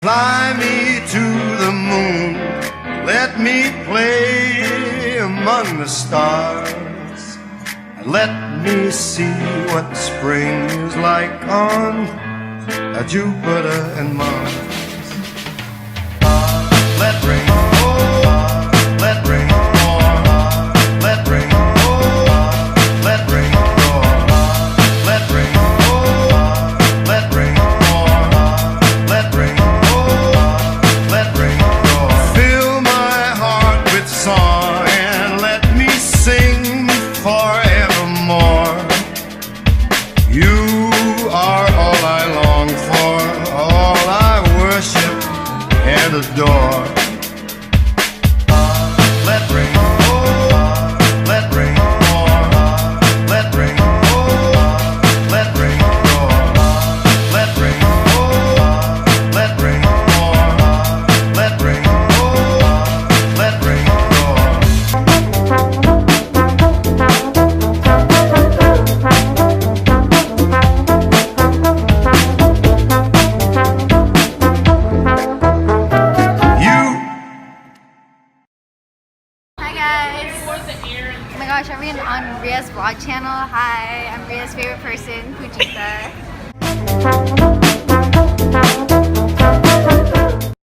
Fly me to the moon, let me play among the stars, and let me see what spring is like on Jupiter and Mars. Let rain pour, let rain pour, let rain pour, let rain pour, let rain pour, let rain pour, let rain pour, let rain pour. Fill my heart with song and let me sing forevermore. You are all I long for, all I worship and adore. Let rain pour, let rain pour, let rain pour, let rain pour, let rain pour, let rain pour, let rain pour, let rain pour. Hi guys! Oh my gosh, are we on Ria's vlog channel? Hi, I'm Ria's favorite person, Fujita.